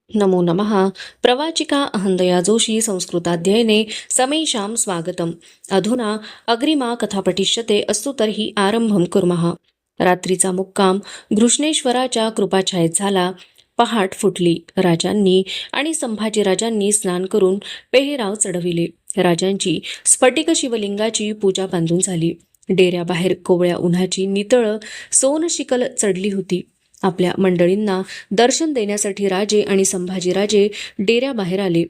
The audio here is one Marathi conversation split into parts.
नमो नमः। प्रवाचिका अहंदया जोशी संस्कृताध्ययने समेषां स्वागतम्। अधुना अग्रिमा कथा पठिष्यते। अस्तु तर्हि आरंभं कुर्मः। रात्रीचा मुक्काम घृष्णेश्वराच्या कृपाछायेत झाला. पहाट फुटली. राजांनी आणि संभाजीराजांनी स्नान करून पेहराव चढविले. राजांची स्फटिक शिवलिंगाची पूजा बांधून झाली. डेऱ्याबाहेर कोवळ्या उन्हाची नितळ सोनशिकल चढली होती. आपल्या मंडळींना दर्शन देण्यासाठी राजे आणि संभाजीराजे डेऱ्याबाहेर आले.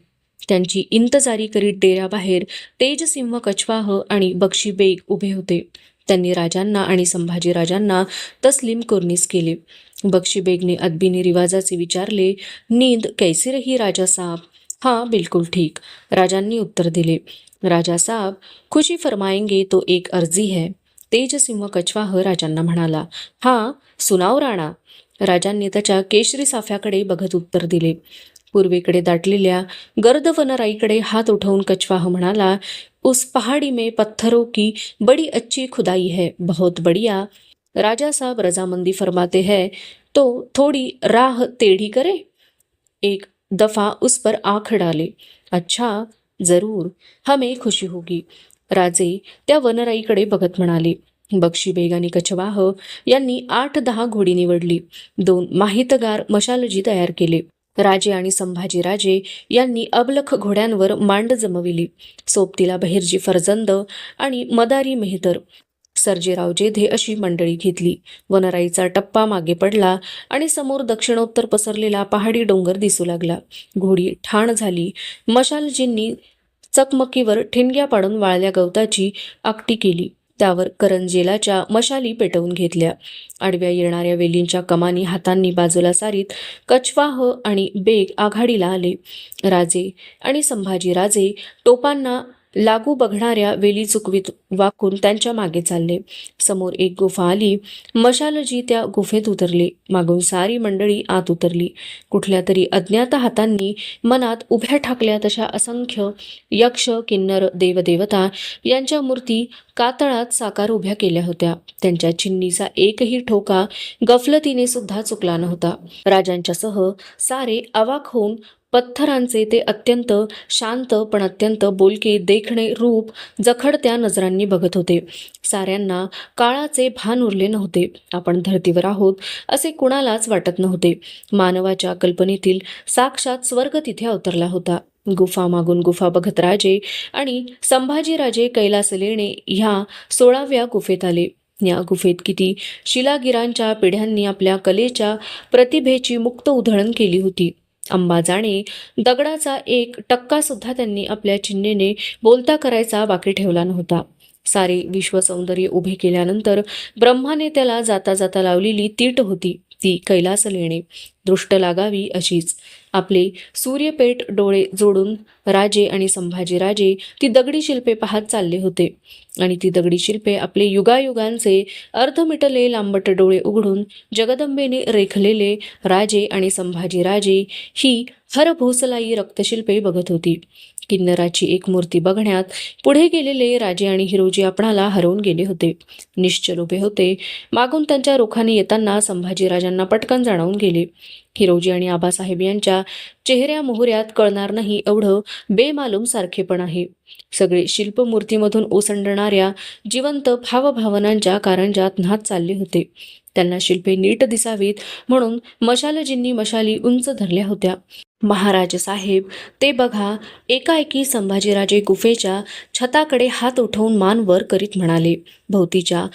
त्यांची इंतजारी करीत डेऱ्याबाहेर तेजसिंह कछवाह आणि बक्षी बेग उभे होते. त्यांनी राजांना आणि संभाजीराजांना तस्लीम कुर्नीस केले. बक्षी बेगने अदबीने रिवाजाचे विचारले, नींद कैसी रही राजा साहब? हाँ, बिल्कुल ठीक, राजांनी उत्तर दिले. राजा साहब, खुशी फरमाएंगे तो एक अर्जी है. तेजसिंह कछवाह राजांना म्हणाला. हाँ, सुनाव राणा. राजांनी त्याच्या केशरी साफ्याकडे बघत उत्तर दिले. पूर्वेकडे दाटलेल्या गर्द वनराईकडे हात उठवून कछवाह म्हणाला, उस पहाड़ी में पत्थरों की बड़ी अच्छी खुदाई है, बहुत बढ़िया. राजा साहब रजामंदी फरमाते हैं तो थोड़ी राह टेढ़ी करे. एक दफा उस पर आंख डाले. अच्छा, जरूर, हमें खुशी होगी. राजे त्या वनराईकडे बघत म्हणाले. बक्षी बेग आणि कछवाह यांनी 8-10 घोडी निवडली. 2 माहितगार मशालजी तयार केले. राजे आणि संभाजीराजे यांनी अबलख घोड्यांवर मांड जमविली. सोबतीला बहिर्जी फरजंद आणि मदारी मेहतर, सर्जेराव जेधे अशी मंडळी घेतली. वनराईचा टप्पा मागे पडला आणि समोर दक्षिणोत्तर पसरलेला पहाडी डोंगर दिसू लागला. घोडी ठाण झाली. मशालजींनी चकमकीवर ठिणग्या पाडून वाळल्या गवताची आकटी केली. त्यावर करंजेलाच्या मशाली पेटवून घेतल्या. आडव्या येणाऱ्या वेलींच्या कमानी हातांनी बाजूला सारीत कछवाह आणि बेग आघाडीला आले. राजे आणि संभाजीराजे टोपांना लागू बघणाऱ्या वेली चुकवीत वाकून त्यांच्या मागे चालले. समोर एक गुफा आली. मशालजी त्या गुफेत उतरले. मागून सारी मंडळी आत उतरली. कुठल्या तरी अज्ञात हातांनी मनात उभ्या ठाकल्या तशा असंख्य यक्ष, किन्नर, देवदेवता यांच्या मूर्ती कातळात साकार उभ्या केल्या होत्या. त्यांच्या चिन्नीचा एकही ठोका गफलतीने सुद्धा चुकला नव्हता. राजांच्यासह सारे अवाक होऊन पत्थरांचे ते अत्यंत शांत पण अत्यंत बोलके देखणे रूप जखडत्या नजरांनी बघत होते. साऱ्यांना काळाचे भान उरले नव्हते. आपण धर्तीवर आहोत असे कुणालाच वाटत नव्हते. मानवाच्या कल्पनेतील साक्षात स्वर्ग तिथे अवतरला होता. गुफा मागून गुफा बघत राजे आणि संभाजीराजे कैलास लेणे ह्या 16व्या गुफेत आले. या गुफेत किती शिलागिरांच्या पिढ्यांनी आपल्या कलेच्या प्रतिभेची मुक्त उधळण केली होती. अंबाजाने दगडाचा 1% सुद्धा त्यांनी आपल्या चिन्हेने बोलता करायचा बाकी ठेवला नव्हता. सारे विश्वसौंदर्य उभे केल्यानंतर ब्रह्माने त्याला जाता जाता लावलेली तीट होती ती कैलास लेणे. दृष्ट लागावी अशीच. आपले सूर्यपेठ डोळे जोडून राजे आणि संभाजीराजे ती दगडी शिल्पे पाहत चालले होते. आणि ती दगडी शिल्पे आपले युगायुगांचे अर्धमिटले लांबट डोळे उघडून जगदंबेने रेखलेले राजे आणि संभाजीराजे ही हरभोसलाई रक्तशिल्पे बघत होती. किन्नराची एक मूर्ती बघण्यात पुढे गेलेले राजे आणि हिरोजी आपणाला हरवून गेले होते. निश्चल उभे होते. मागून त्यांच्या रोखाने येताना संभाजीराजांना पटकन जाणवून गेले. हिरोजी आणि आबासाहेब यांच्या चेहऱ्या मोहऱ्यात कळणार नाही एवढं बेमालूम सारखेपण आहे. सगळे शिल्पमूर्तीमधून ओसंडणाऱ्या जिवंत भावभावनांच्या कारंजात न्हात चालले होते. त्यांना शिल्पे नीट दिसावीत म्हणून मशालजींनी मशाली उंच धरल्या होत्या. महाराज साहेब, ते बघा, एकाएकी संभाजीराजे गुफेच्या छताकडे हात उठवून मान वर करीत म्हणाले. भोवतीच्या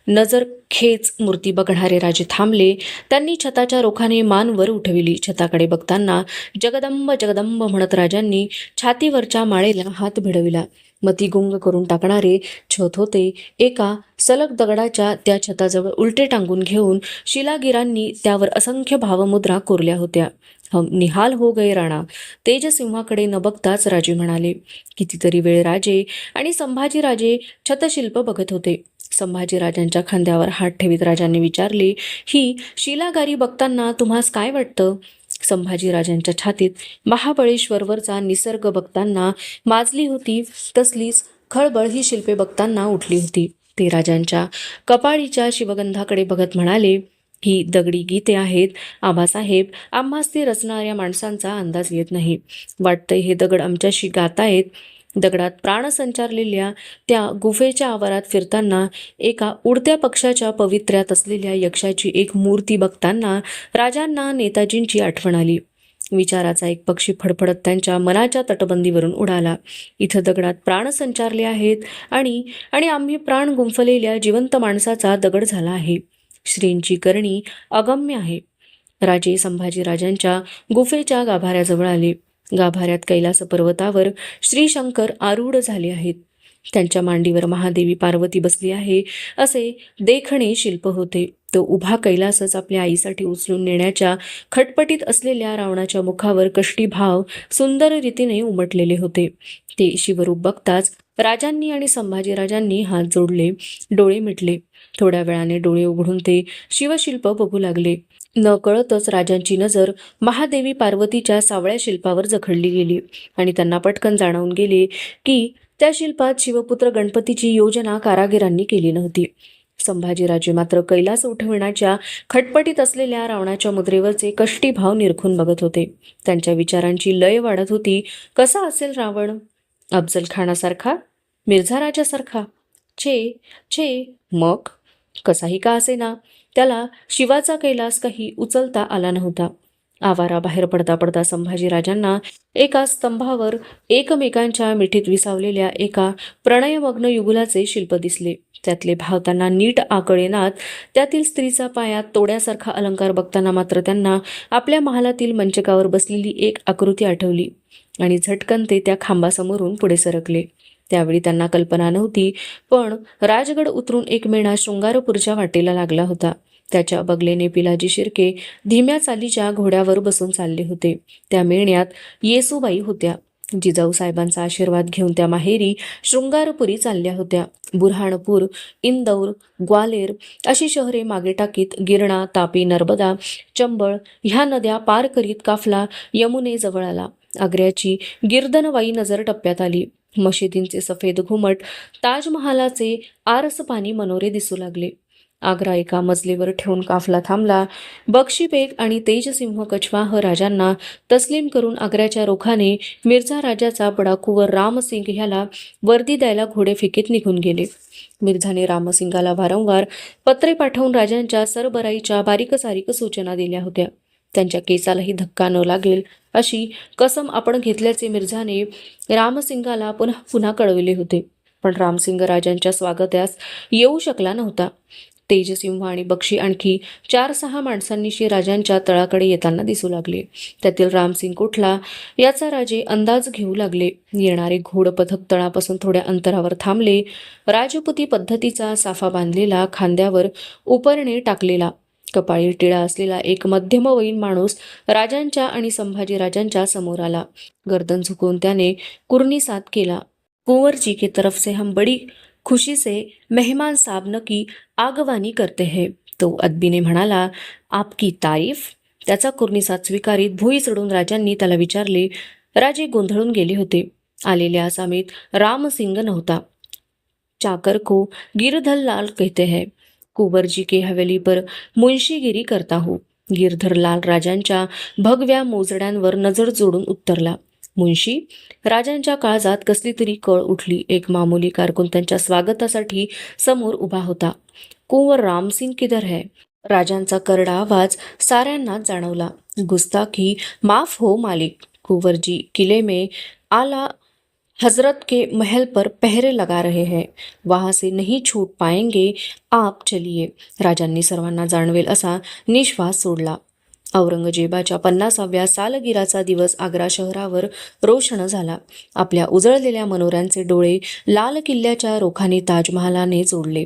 नजरखेच मूर्ती बघणारे राजे थांबले. त्यांनी छताच्या रोखाने मान वर उठविली. छताकडे बघताना जगदंब जगदंब म्हणत राजांनी छातीवरच्या माळेला हात भिडविला. मती गुंग करून टाकणारे छत होते. एका सलग दगडाच्या त्या छताजवळ उलटे टांगून घेऊन शिलागिरांनी त्यावर असंख्य भावमुद्रा कोरल्या होत्या. हम निहाल हो गए राणा. तेजसिंहाकडे न बघताच राजे म्हणाले. कितीतरी वेळ राजे आणि संभाजीराजे छतशिल्प बघत होते. संभाजीराजांच्या खांद्यावर हात ठेवीत राजांनी विचारले, ही शिलागारी बघताना तुम्हास काय वाटतं? संभाजीराजांच्या छातीत महाबळेश्वरवरचा निसर्ग बघताना माजली होती तसलीच खळबळ ही शिल्पे बघताना उठली होती. ते राजांच्या कपाळीच्या शिवगंधाकडे बघत म्हणाले, ही दगडी गीते आहेत आबासाहेब. आम्हास ती रचणाऱ्या माणसांचा अंदाज येत नाही. वाटतंय हे दगड आमच्याशी गातायत. दगडात प्राण संचारलेल्या त्या गुफेच्या आवारात फिरताना एका उडत्या पक्षाच्या पवित्र्यात असलेल्या यक्षाची एक मूर्ती बघताना राजांना नेताजींची आठवण आली. विचाराचा एक पक्षी फडफडत त्यांच्या मनाच्या तटबंदीवरून उडाला. इथं दगडात प्राण संचारले आहेत आणि आणि आम्ही प्राण गुंफलेल्या जिवंत माणसाचा दगड झाला आहे. श्रींची करणी अगम्य आहे. राजे संभाजीराजांच्या गुफेच्या गाभाऱ्याजवळ आले. गाभाऱ्यात कैलास पर्वतावर श्री शंकर आरूढ झाले आहेत. त्यांच्या मांडीवर महादेवी पार्वती बसली आहे असे देखणे शिल्प होते. तो उभा कैलासच आपल्या आईसाठी उचलून नेण्याच्या खटपटीत असलेल्या रावणाच्या मुखावर कष्टी भाव सुंदर रीतीने उमटलेले होते. ते शिवरूप बघताच राजांनी आणि संभाजीराजांनी हात जोडले, डोळे मिटले. थोड्या वेळाने डोळे उघडून ते शिवशिल्प बघू लागले. न कळतच राजांची नजर महादेवी पार्वतीच्या सावळ्या शिल्पावर जखडली गेली आणि त्यांना पटकन जाणवून गेले की त्या शिल्पात शिवपुत्र गणपतीची योजना कारागिरांनी केली नव्हती. संभाजीराजे मात्र कैलास उठविण्याच्या खटपटीत असलेल्या रावणाच्या मुद्रेवरचे कष्टी भाव निरखून बघत होते. त्यांच्या विचारांची लय वाढत होती. कसा असेल रावण? अफजल खानासारखा? मिर्झा राजासारखा? छे छे. मग कसाही का असेना, त्याला शिवाचा कैलास काही उचलता आला नव्हता. आवारा बाहेर पडता पडता संभाजीराजांना एका स्तंभावर एकमेकांच्या मिठीत विसावलेल्या एका प्रणयमग्न युगुलाचे शिल्प दिसले. त्यातले भाव त्यांना नीट आकळेनात. त्यातील स्त्रीचा पायात तोड्यासारखा अलंकार बघताना मात्र त्यांना आपल्या महालातील मंचकावर बसलेली एक आकृती आठवली आणि झटकन ते त्या खांबासमोरून पुढे सरकले. त्यावेळी त्यांना कल्पना नव्हती, पण राजगड उतरून एक मेणा शृंगारपूरच्या वाटेला लागला होता. त्याच्या बगलेने पिलाजी शिर्के धीम्या चालीच्या घोड्यावर बसून चालले होते. त्या मेण्यात येसूबाई होत्या. जिजाऊ साहेबांचा आशीर्वाद घेऊन त्या माहेरी शृंगारपुरी चालल्या होत्या. बुरहाणपूर, इंदौर, ग्वालेर अशी शहरे मागे टाकीत गिरणा, तापी, नर्मदा, चंबळ ह्या नद्या पार करीत काफला यमुनेजवळ आला. आग्र्याची गिर्दनवाई नजर टप्प्यात आली. मशिदींचे सफेद घुमट, ताजमहालाचे आरसपानी मनोरे दिसू लागले. आग्रा एका मजलीवर ठेवून काफला थांबला. बक्षी बेग आणि तेजसिंह कछवाह राजांना तस्लीम करून आग्र्याच्या रोखाने मिर्झा राजाचा बडाकूवर रामसिंग ह्याला वर्दी द्यायला घोडे फिकीत निघून गेले. मिर्झाने रामसिंगाला वारंवार पत्रे पाठवून राजांच्या सरबराईच्या बारीक सूचना दिल्या होत्या. त्यांच्या केसालाही धक्का न लागेल अशी कसम आपण घेतल्याचे मिर्झाने रामसिंगाला पुन्हा पुन्हा कळविले होते. पण रामसिंग राजांच्या स्वागतास येऊ शकला नव्हता. तेजसिंह आणि बक्षी आणखी 4-6 माणसांनीशी राजांच्या तळाकडे येताना दिसू लागले. त्यातील रामसिंग कुठला याचा राजे अंदाज घेऊ लागले. येणारे घोडपथक तळापासून थोड्या अंतरावर थांबले. राजपुती पद्धतीचा साफा बांधलेला, खांद्यावर उपरणे टाकलेला, कपाळी टिळा असलेला एक मध्यमवयीन माणूस राजांच्या आणि संभाजीराजांच्या समोर आला. गर्दन झुकवून त्याने कुर्निसात केला. कुंवर जी की तरफ से हम बड़ी खुशी से मेहमान साहब न की आगवानी करते हैं. तो अदबीने म्हणाला, आपकी तारीफ. त्याचा कुर्निसात स्वीकारीत भुई चढून राजांनी त्याला विचारले. राजे गोंधळून गेले होते. आलेल्या आसामीत रामसिंग नव्हता. चाकर को गिरधर लाल कहते हैं. कुंवर जी के हवेली पर मुंशीगिरी करता हूँ. गिरधर लाल राजांच्या भगव्या मोजड्यांवर नजर जोडून उत्तरला. मुंशी? राजांच्या काळजात कसली तरी कळ उठली. एक मामुली कारकून त्यांच्या स्वागतासाठी समोर उभा होता. कुंवर रामसिंग किधर है? राजांचा करडा आवाज साऱ्यांनाच जाणवला. गुस्ताखी माफ हो मालिक. कुंवर जी किले में आला हजरत के महल पर पहरे लगा रहे हैं. वहां से नहीं छूट पाएंगे. आप चलिए. राजांनी सर्वांना जाणवेल असा निश्वास सोडला. औरंगजेबाच्या 50व्या सालगिराचा दिवस आग्रा शहरावर रोषण झाला. आपल्या उजळलेल्या मनोऱ्यांचे डोळे लाल किल्ल्याच्या रोखाने ताजमहालाने जोडले.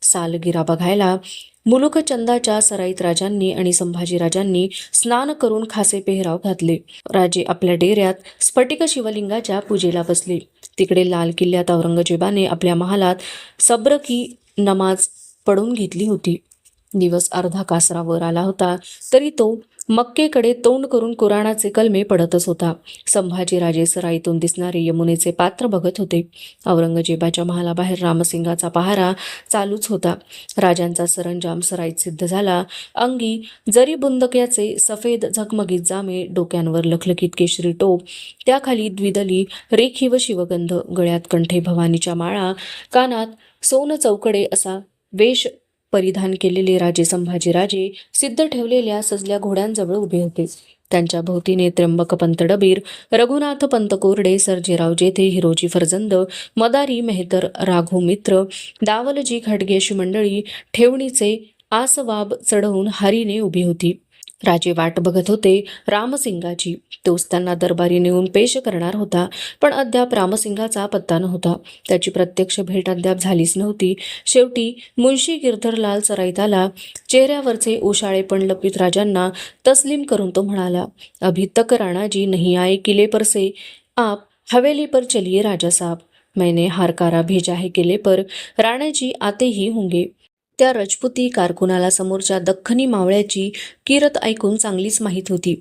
सालगिरा बघायला मुलुकचंदाच्या सराईत राजांनी आणि संभाजीराजांनी स्नान करून खासे पेहराव घातले. राजे आपल्या डेऱ्यात स्फटिक शिवलिंगाच्या पूजेला बसले. तिकडे लाल किल्ल्यात औरंगजेबाने आपल्या महालात सब्र-की नमाज पडून घेतली होती. दिवस अर्धा कासरावर आला होता तरी तो मक्केकडे तोंड करून कुराणाचे कलमे पडतच होता. संभाजीराजे सराईतून दिसणारे यमुनेचे पात्र बघत होते. औरंगजेबाच्या महालाबाहेर रामसिंगाचा पहारा चालूच होता. राजांचा सरंजाम सराईत सिद्ध झाला. अंगी जरी बुंदक्याचे सफेद झगमगीत जामे, डोक्यांवर लखलखीत केशरी टोप, त्याखाली द्विदली रेखीव शिवगंध, गळ्यात कंठे भवानीच्या माळा, कानात सोन चौकडे असा वेश परिधान केलेले राजे संभाजीराजे सिद्ध ठेवलेल्या सजल्या घोड्यांजवळ उभे होते. त्यांच्या भोवतीने त्र्यंबक पंत डबीर, रघुनाथ पंत कोरडे, सर्जेराव जेथे, हिरोजी फर्जंद, मदारी मेहतर, राघू मित्र, दावलजी खाडगे अशी मंडळी ठेवणीचे आसवाब चढवून हारीने उभी होती. राजे वाट बघत होते रामसिंगाची. तोच त्यांना दरबारी नेऊन पेश करणार होता. पण अद्याप रामसिंगाचा पत्ता नव्हता. त्याची प्रत्यक्ष भेट अद्याप झालीच नव्हती. शेवटी मुंशी गिरधरलाल सराईत आला. चेहऱ्यावरचे ओशाळेपण लपित राजांना तस्लीम करून तो म्हणाला, अभी तक राणा जी नहीं आए किले पर से, आप हवेली पर चलिए राजा साहब. मैंने हारकारा भेजा है किले पर, राणा जी आते ही होंगे. त्या रजपुती कारकुनाला समोरच्या दख्खनी मावळ्याची किरत ऐकून चांगलीच माहीत होती.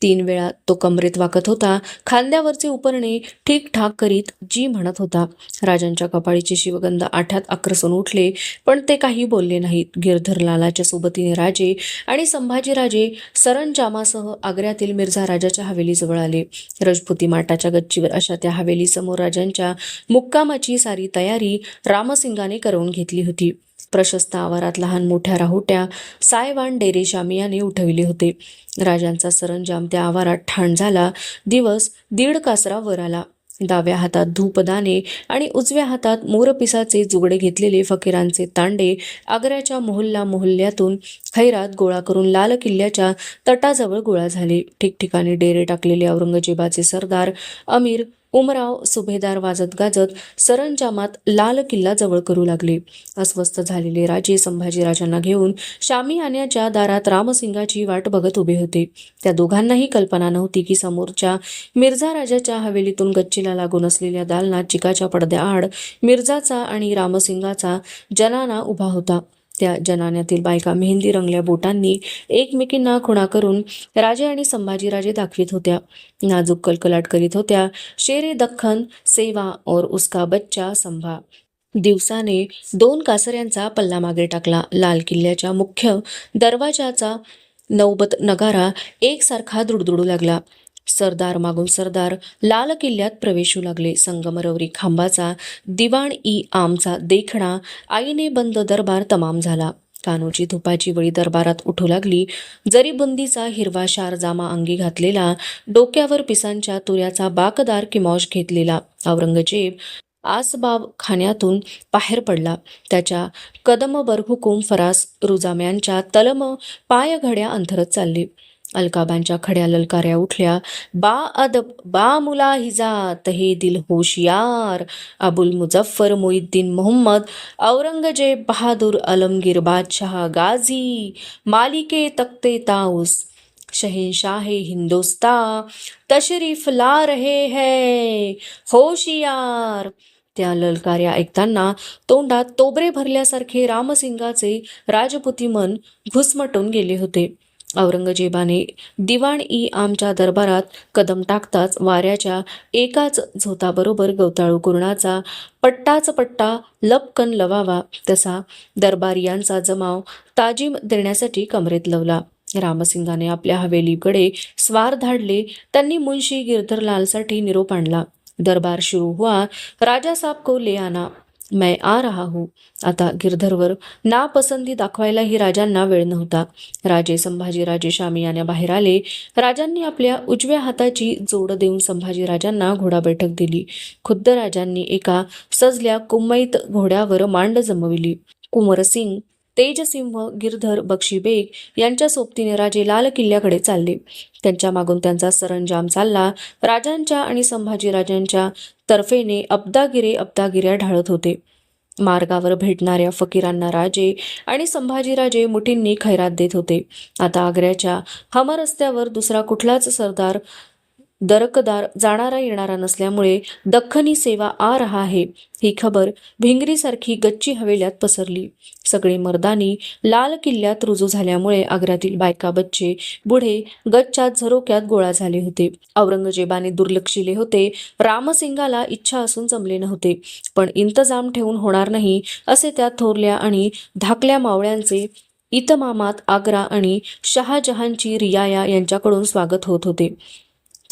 3 वेळा तो कमरेत वाकत होता. खांद्यावरचे उपरणे ठीकठाक करीत जी म्हणत होता. राजांच्या कपाळीचे शिवगंध आठ्यात आक्रसून उठले, पण ते काही बोलले नाहीत. गिरधरलालाच्या सोबतीने राजे आणि संभाजीराजे सरंजामासह आग्र्यातील मिर्झा राजाच्या हवेलीजवळ आले. रजपुती माटाच्या गच्चीवर अशा त्या हवेलीसमोर राजांच्या मुक्कामाची सारी तयारी रामसिंगाने करवून घेतली होती. प्रशस्त आवारात लहान मोठ्या राहुट्या, सायवान डेरे शामियाने उठविले होते. राजांचा सरंजाम त्या आवारात ठाण झाला. दिवस 1.5 कासरा वर आला. डाव्या हातात धूपदाने आणि उजव्या हातात मोरपिसाचे जुगडे घेतलेले फकीरांचे तांडे आग्र्याच्या मोहल्ल्यातून खैरात गोळा करून लाल किल्ल्याच्या तटाजवळ गोळा झाले. ठिकठिकाणी डेरे टाकलेले औरंगजेबाचे सरदार, अमीर, उमराव, सुभेदार वाजत गाजत सरंजामात लाल किल्ला जवळ करू लागले. अस्वस्थ झालेले राजे संभाजीराजांना घेऊन शामियान्याच्या दारात रामसिंगाची वाट बघत उभे होते. त्या दोघांनाही कल्पना नव्हती की समोरच्या मिर्झा राजाच्या हवेलीतून गच्चीला लागून असलेल्या दालनात चिकाच्या पडद्याआड मिर्झाचा आणि रामसिंगाचा जनाना उभा होता. त्या जनान्यातील बायका मेहंदी रंगल्या बोटांनी एकमेकींना खुणा करून राजे आणि संभाजीराजे दाखवित होत्या. नाजूक कलकलाट करीत होत्या, शेरे दख्खन, सेवा और उसका बच्चा संभा. दिवसाने 2 कासऱ्यांचा पल्ला मागे टाकला. लाल किल्ल्याच्या मुख्य दरवाजाचा नौबत नगारा एकसारखा दुडदुडू लागला. सरदार मागून सरदार लाल किल्ल्यात प्रवेशू लागले. संगमरवरी खांबाचा दिवाण-ई आमचा देखणा आईने बंद दरबार तमाम झाला. कानोची धुपाची वळी दरबारात उठू लागली. जरीबुंदीचा हिरवा शार जामा अंगी घातलेला, डोक्यावर पिसांच्या तुऱ्याचा बाकदार किमॉश घेतलेला औरंगजेब आसबाब खान्यातून बाहेर पडला. त्याच्या कदम बरहुकूम फरास रुजाम्यांच्या तलम पायघड्या अंथरत चालले. अलकाबांच्या खड्या ललकाऱ्या उठल्या. बा अदब, बा मुलाहिजा, तहे दिल होशियार, अबुल मुजफ्फर मुइद्दीन मोहम्मद, औरंगजेब बहादुर, अलमगीर बादशाह गाजी, मालिके तख्ते ताउस, शहनशाह हिंदोस्ता तशरीफ ला रहे है, होशियार. त्या ललकार्या ऐकताना तोंडात तोबरे भरल्यासारखे रामसिंगाचे राजपुती मन घुसमटून गेले होते. औरंगजेबाने दिवाण-ई आमच्या दरबारात कदम टाकताच वाऱ्याच्या एकाच झोताबरोबर गवताळू कुरणाचा पट्टा लपकन लवावा तसा दरबारियांचा जमाव ताजीम देण्यासाठी कमरेत लवला. रामसिंगाने आपल्या हवेलीकडे स्वार धाडले. त्यांनी मुंशी गिरधरलालसाठी निरोप आणला. दरबार शुरू हुआ, राजा साहब को ले आना, मैं आ रहा हूँ. आता गिरधरवर नापसंती दाखवायलाही राजांना वेळ नव्हता. राजे संभाजीराजे शामियान्या बाहेर आले. राजांनी आपल्या उजव्या हाताची जोड देऊन संभाजीराजांना घोडा बैठक दिली. खुद्द राजांनी एका सजल्या कुमैत घोड्यावर मांड जमविली. कुंवरसिंग, तेजसिंह, गिरधर, बक्षीबेग यांच्या सोबतीने राजे लाल किल्ल्याकडे चालले. त्यांच्या मागून त्यांचा सरंजाम चालला. राजांच्या आणि संभाजीराजांच्या तर्फेने अब्दागिऱ्या ढाळत होते. मार्गावर भेटणाऱ्या फकीरांना राजे आणि संभाजीराजे मुठींनी खैरात देत होते. आता आग्र्याच्या हमरस्त्यावर दुसरा कुठलाच सरदार दरकदार जाणारा येणारा नसल्यामुळे दख्खनी सेवा आ रहा है ही खबर भिंगरीसारखी गच्ची हवेल्यात पसरली. सगळे मर्दानी लाल किल्ल्यात रुजू झाल्यामुळे आग्र्यातील बायका बच्चे बुढे गच्च्यात झरोक्यात गोळा झाले होते. औरंगजेबाने दुर्लक्षिले होते. रामसिंगाला इच्छा असून जमले नव्हते, पण इंतजाम ठेवून होणार नाही असे त्या थोरल्या आणि धाकल्या मावळ्यांचे इतमामात आग्रा आणि शहाजहानची रियाया यांच्याकडून स्वागत होत होते.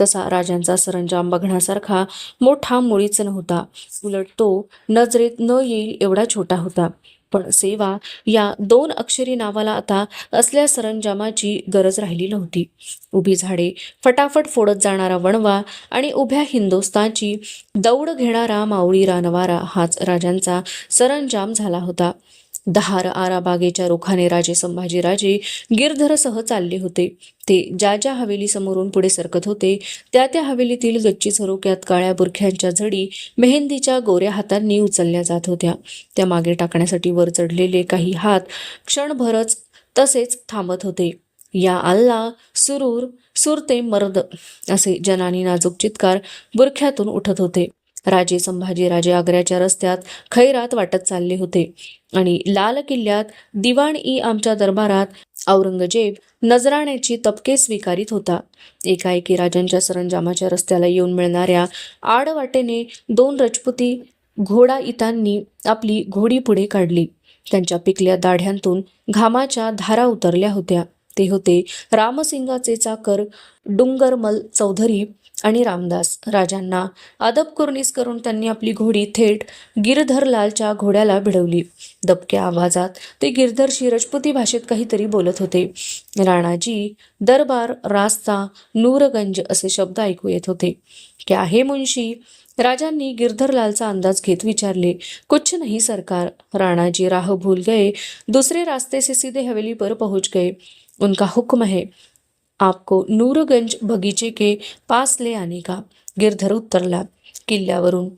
तसा राजांचा सरंजाम बघण्यासारखा मोठा मुळीच नव्हता. उलट तो नजरेत न येईल एवढा छोटा होता. पण सेवा या 2 अक्षरी नावाला आता असल्या सरंजामाची गरज राहिली नव्हती. उभी झाडे फटाफट फोडत जाणारा वणवा आणि उभ्या हिंदुस्थानची दौड घेणारा मावळी रानवारा हाच राजांचा सरंजाम झाला होता. दहार आराबागेच्या रोखाने राजे संभाजीराजे गिरधरसह चालले होते. ते ज्या ज्या हवेली समोरून पुढे सरकत होते त्या त्या हवेलीतील गच्ची झरोक्यात काळ्या बुरख्यांच्या झडी मेहंदीच्या गोऱ्या हातांनी उचलल्या जात होत्या. त्या मागे टाकण्यासाठी वर चढलेले काही हात क्षणभरच तसेच थांबत होते. या अल्ला सुरूर सुरते मर्द असे जनानी नाजूक चित्कार बुरख्यातून उठत होते. राजे संभाजीराजे आग्र्याच्या रस्त्यात खैरात वाटत चालले होते आणि लाल किल्ल्यात दिवाण-ई आमच्या दरबारात औरंगजेब नजराण्याची तपके स्वीकारित होता. एकाएकी राजांच्या सरंजामाच्या रस्त्याला येऊन मिळणाऱ्या आडवाटेने 2 रजपुती घोडाईतांनी आपली घोडी पुढे काढली. त्यांच्या पिकल्या दाढ्यांतून घामाच्या धारा उतरल्या होत्या. ते होते रामसिंगाचे चाकर डुंगरमल चौधरी आणि रामदास. राजांना अदब कुर्नीस करून त्यांनी आपली घोडी थेट गिरधरलालच्या घोड्याला भिडवली. दबक्या आवाजात ते गिरधरशी रजपुती भाषेत काहीतरी बोलत होते. राणाजी, दरबार, रास्ता, नूरगंज असे शब्द ऐकू येत होते. क्या है मुंशी? राजांनी गिरधरलालचा अंदाज घेत विचारले. कुछ नहीं सरकार. राणाजी राह भूल गए, दूसरे रास्ते से सीधे हवेली पर पहुंच गए. उनका हुक्म है आपको नूरगंज बगीचे के पास ले आने का. गिरधर उत्तरला. किल्ल्यावरून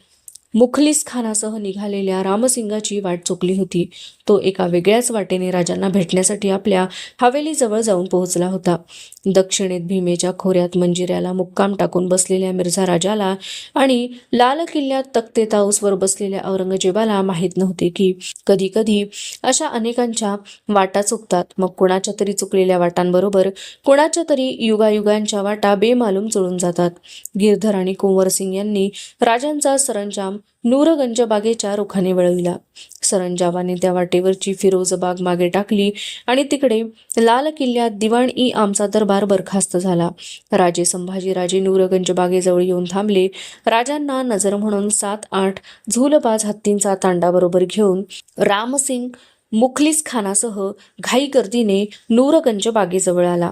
मुखलिस खानासह निघालेल्या रामसिंगाची वाट चुकली होती. तो एका वेगळ्याच वाटेने राजांना भेटण्यासाठी आपल्या हवेलीजवळ जाऊन पोहोचला होता. दक्षिणेत भीमेच्या खोऱ्यात मंजिऱ्याला मुक्काम टाकून बसलेल्या मिर्झा राजाला आणि लाल किल्ल्यात तख्ते ताऊसवर बसलेल्या औरंगजेबाला माहीत नव्हते की कधी कधी अशा अनेकांच्या वाटा चुकतात. मग कुणाच्या तरी चुकलेल्या वाटांबरोबर कुणाच्या तरी युगायुगांच्या वाटा बेमालूम जुळून जातात. गिरधर आणि कुंवरसिंग यांनी राजांचा सरंजाम नूरगंज बागेच्या रुखाने वळविला. सरंजामाने त्या वाटेवरची फिरोजबाग मागे टाकली आणि तिकडे लाल किल्ल्यात दिवाण-ई आमचा दरबार बरखास्त झाला. राजे संभाजीराजे नूरगंज बागेजवळ येऊन थांबले. राजांना नजर म्हणून 7-8 झूलबाज हत्तींचा तांडा बरोबर घेऊन रामसिंग मुखलिस खानासह घाई गर्दीने नूरगंज बागेजवळ आला.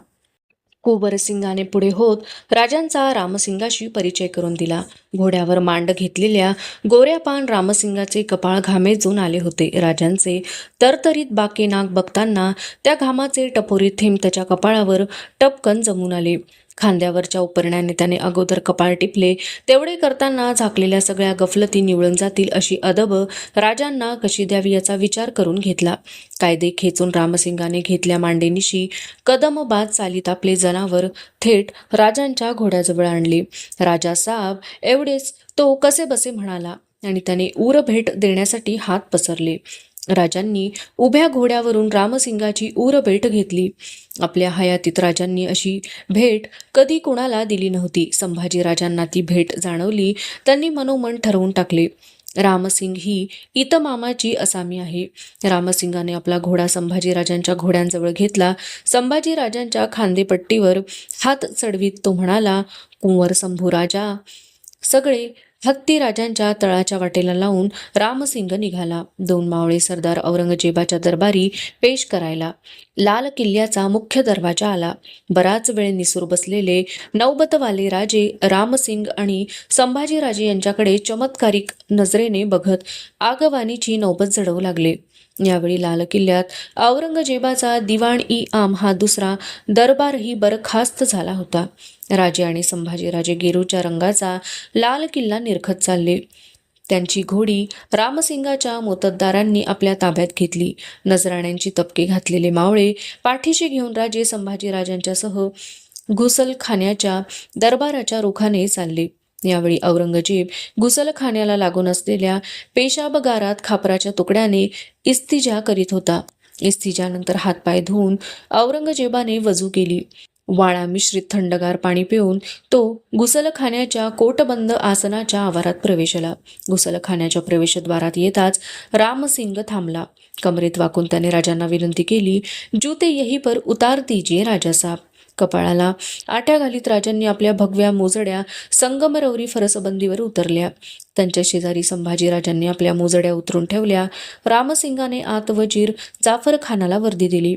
कुंवरसिंगाने पुढे होत राजांचा रामसिंगाशी परिचय करून दिला. घोड्यावर मांड घेतलेल्या गोऱ्यापान रामसिंगाचे कपाळ घामेजून आले होते. राजांचे तरतरीत बाके नाक बघताना त्या घामाचे टपोरी थेंब त्याच्या कपाळावर टपकन जमून आले. खांद्यावरच्या उपरण्याने त्याने अगोदर कपाळ टिपले. तेवढे करताना झाकलेल्या सगळ्या गफलती निवळून जातील अशी अदब राजांना कशी द्यावी याचा विचार करून घेतला. कायदे खेचून रामसिंगाने घेतल्या मांडेनिशी कदमबाद चालीत आपले जनावर थेट राजांच्या घोड्याजवळ आणले. राजा साहेब एवढेच तो कसे बसे म्हणाला आणि त्याने उरभेट देण्यासाठी हात पसरले. राजांनी उभ्या घोड्यावरून रामसिंगाची उरभेट घेतली. आपल्या हयातीत राजांनी अशी भेट कधी कोणाला दिली नव्हती. संभाजी राजांना ती भेट जाणवली. त्यांनी मनोमन ठरवून टाकले, रामसिंग ही इतमामाची असामी आहे. रामसिंगाने आपला घोडा संभाजीराजांच्या घोड्यांजवळ घेतला. संभाजीराजांच्या खांदेपट्टीवर हात चढवीत तो म्हणाला, कुंवर शंभू राजा. सगळे हत्ती राजांच्या तळाच्या वाटेला लावून रामसिंग निघाला. 2 मावळे सरदार औरंगजेबाच्या दरबारी पेश करायला. लाल किल्ल्याचा मुख्य दरवाजा आला. बराच वेळ निसूर बसलेले नौबतवाले राजे रामसिंग आणि संभाजीराजे यांच्याकडे चमत्कारिक नजरेने बघत आगवानीची नौबत जडवू लागले. यावेळी लाल किल्ल्यात औरंगजेबाचा दिवाण-ई आम हा दुसरा दरबारही बरखास्त झाला होता. राजे आणि संभाजीराजे गेरूच्या रंगाचा लाल किल्ला निरखत चालले. त्यांची घोडी रामसिंगाच्या मोत्तद्दारांनी आपल्या ताब्यात घेतली. नजराण्यांची तपके घातलेले मावळे पाठीशी घेऊन राजे संभाजीराजांच्यासह घुसलखान्याच्या दरबाराच्या रुखाने चालले. यावेळी औरंगजेब घुसलखान्याला लागून असलेल्या पेशाबगारात खापराच्या तुकड्याने इस्तिजा करीत होता. इस्तिजानंतर हातपाय धुवून औरंगजेबाने वजू केली. वाळा मिश्रित थंडगार पाणी पिऊन तो घुसलखान्याच्या कोटबंद आसनाच्या आवारात प्रवेशला. घुसलखान्याच्या प्रवेशद्वारात येताच रामसिंग थांबला. कमरेत वाकून त्याने राजांना विनंती केली, जूते यही पर उतार दीजिए राजा साहब. कपाळाला आट्या घालीत राजांनी आपल्या भगव्या मोजड्या संगमरवरी फरसबंदीवर उतरल्या. त्यांच्या शेजारी संभाजीराजांनी आपल्या मोजड्या उतरून ठेवल्या. रामसिंगाने आत वजीर जाफर खानाला वर्दी दिली.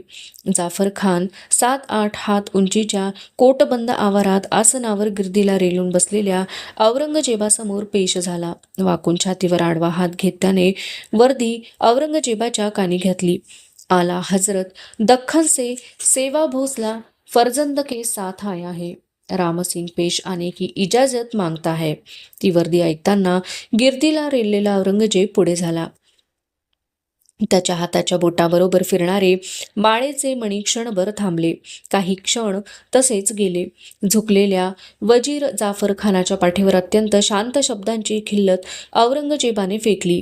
जाफर खान 7-8 हात उंचीच्या कोटबंद आवारात आसनावर गिर्दीला रेलून बसलेल्या औरंगजेबासमोर पेश झाला. वाकून छातीवर आडवा हात घेत त्याने वर्दी औरंगजेबाच्या कानी घातली. आला हजरत दख्खन से सेवा भोसला फर्जंद के साथ आया है. रामसिंग पेश आने की इजाजत मागता है. ती वर्दी ऐकताना गिर्दीला रेललेला औरंगजेब पुढे झाला. त्याच्या हाताच्या बोटाबरोबर फिरणारे माळेचे मणी क्षणभर थांबले. काही क्षण तसेच गेले. झुकलेल्या वजीर जाफर खानाच्या पाठीवर अत्यंत शांत शब्दांची खिल्लत औरंगजेबाने फेकली.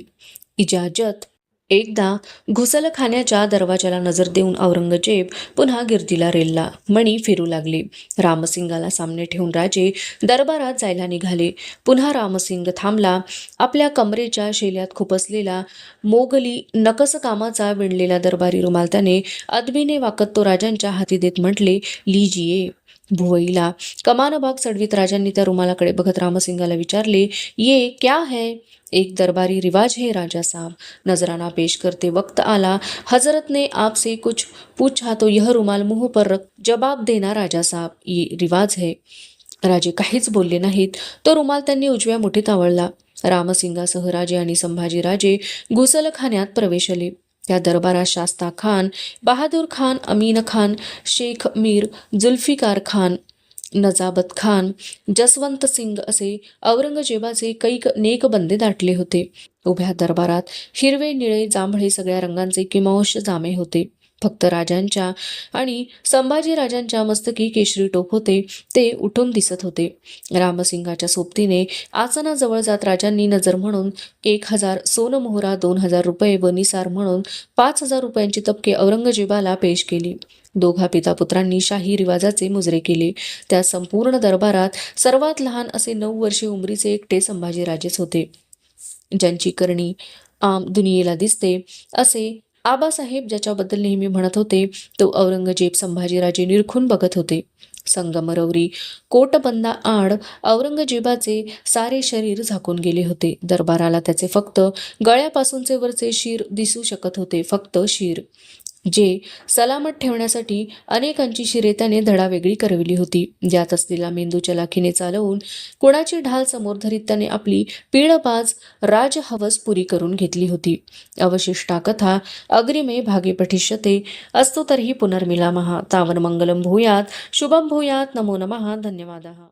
इजाजत. एकदा घुसलखान्याच्या दरवाजाला नजर देऊन औरंगजेब पुन्हा गिर्दीला रेलला. मणी फिरू लागले. रामसिंगाला सामने ठेवून राजे दरबारात जायला निघाले. पुन्हा रामसिंग थांबला. आपल्या कमरेच्या शेल्यात खुपसलेला मोगली नकसकामाचा विणलेला दरबारी रुमाल त्याने अदबीने वाकत तो राजांच्या हाती देत म्हटले, लीजिये. भुवईला कमानभाग चढवीत राजांनी त्या रुमालाकडे बघत रामसिंगाला विचारले, ये क्या है. एक दरबारी रिवाज है राजा साहब. नजराना पेश करते वक्त आला. हजरत ने आपसे कुछ पूछा तो यह रुमाल मुंह पर रख जवाब देना राजा साहब. ये रिवाज है. राजे काहीच बोलले नाहीत. तो रुमाल त्यांनी उजव्या मुठीत आवळला. रामसिंगासह राजे आणि संभाजीराजे घुसलखान्यात प्रवेशले. त्या दरबारात शास्ता खान, बहादूर खान, अमीन खान, शेख मीर जुल्फिकार खान, नजाबत खान, जसवंत सिंग असे औरंगजेबाचे कैक नेक बंदे दाटले होते. उभ्या दरबारात हिरवे, निळे, जांभळे सगळ्या रंगांचे किमोश जामे होते. फक्त राजांच्या आणि संभाजीराजांच्या मस्तकी केशरी टोप होते ते उठून दिसत होते. रामसिंगाच्या सोबतीने आसनाजवळ जात राजांनी नजर म्हणून 1000 सोनमोहरा, 2000 रुपये व निसार म्हणून 5000 रुपयांची तपके औरंगजेबाला पेश केली. दोघा पितापुत्रांनी शाही रिवाजाचे मुजरे केले. त्या संपूर्ण दरबारात सर्वात लहान असे 9 वर्षे उमरीचे एकटे संभाजीराजेच होते. ज्यांची करणी आम दुनियेला दिसते असे आबासाहेब ज्याच्याबद्दल नेहमी म्हणत होते तो औरंगजेब संभाजीराजे निरखून बघत होते. संगमरवरी कोटबंदा आड औरंगजेबाचे सारे शरीर झाकून गेले होते. दरबाराला त्याचे फक्त गळ्यापासूनचे वरचे शिर दिसू शकत होते. फक्त शिर, जे सलामत ठेवण्यासाठी अनेकांची शिरे त्याने धडावेगळी करविली होती. ज्यात असलेला मेंदू चलाखीने चालवून कुणाची ढाल समोर धरीत त्याने आपली पीळबाज राजहवस पुरी करून घेतली होती. अवशिष्टा कथा अग्रिमे भागे पठिष्यते. अस्तु तर्हि पुनर्मिलामः. तावन् मंगलं भूयात्, शुभं भूयात्. नमो नमः. धन्यवादः.